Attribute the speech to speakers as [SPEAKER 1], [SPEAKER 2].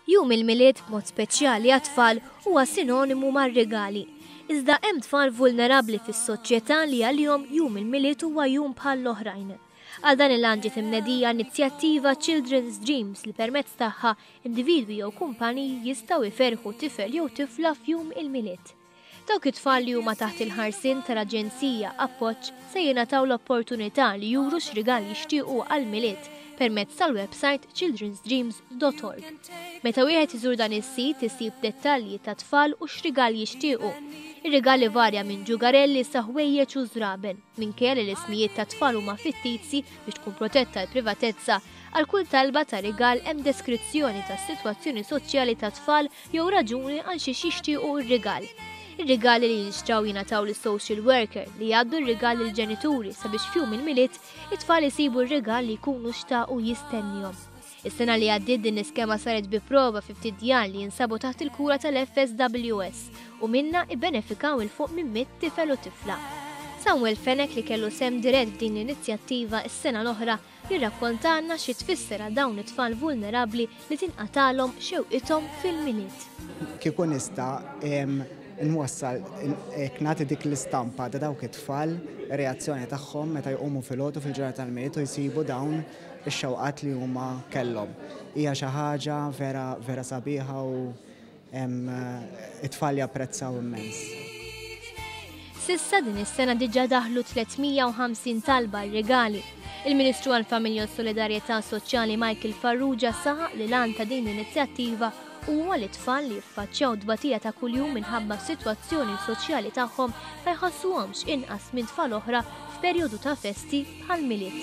[SPEAKER 1] Jum il-miliet b'mod speċjali għat-tfal huwa sinonimu mar-regali. Iżda hemm tfal vulnerabbli fis-soċjetà li għalihom jum il-miliet huwa jum bħal l-oħrajn. Għal dan il-għan ġiet imnedija inizjattiva Children's Dreams li permezz tagħha individwi jew kumpaniji jistgħu jferħu tifel jew tifla f'jum il-miliet. Dawk it-tfal li huma taħt il-ħarsien tal-Aġenzija Appoġġ se jingħataw l-opportunità li juru x'rigal jixtiequ għall-miliet permezz tal-website childrensdreams.org. Meta wieħed iżur dan is-sit isib dettalji ta' tfal u x'rigal jixtiequ. Ir-rigali varja minn ġugarelli sa ħwejjeġ u żraben, minkejja li l-ismijiet ta' tfal huma fittizji biex tkun protetta l-privatezza. Għal kull talba ta' rigal hemm deskrizzjoni tas-sitwazzjoni soċjali ta' tfal jew raġuni għal xi jixtiequ r-rigal. Ir-rigali li jinxtraw jingħataw lis-social worker li jgħaddu r-rigali l-ġenituri sabiex f'jum il-miliet it-tfal isibu r-rigal li jkunu xtaqu jistennihom. Is-sena li għaddiet din l-iskema saret bi prova fi ftit djar li jinsabu taħt il-kura tal-FSWS u minna ibbenefikaw il-fuq minn 100 tifel u tifla. Samuel Fenek li kellu sem dirett f'din l-inizjattiva is-sena l-oħra jirrakkontanna xi tfisser għal dawn it-tfal vulnerabbli li tinqatalhom xewqithom fil-miliet.
[SPEAKER 2] Kieku nista' nwassal nagħti dik l-istampa ta' dawk it-tfal, ir-reazzjoni tagħhom meta jqumu filgħodu fil-ġurnata tal-miliet u jsibu dawn ix-xewqat li huma kellhom. Hija xi ħaġa vera sabiħa u it-tfal japprezzaw immens.
[SPEAKER 1] Sissa din is-sena diġà daħlu 350 talba r-rigali. Il-Ministru għall-Familja u s-Solidarjetà Soċjali Michael Farrugia saħaq li l-għan ta' din l-inizjattiva huwa li tfal li jiffaċċjaw dbatija ta' kuljum minħabba s-sitwazzjoni soċjali tagħhom ma jħassuhomx inqas minn tfal oħra f'perjodu ta' festi bħal miliet.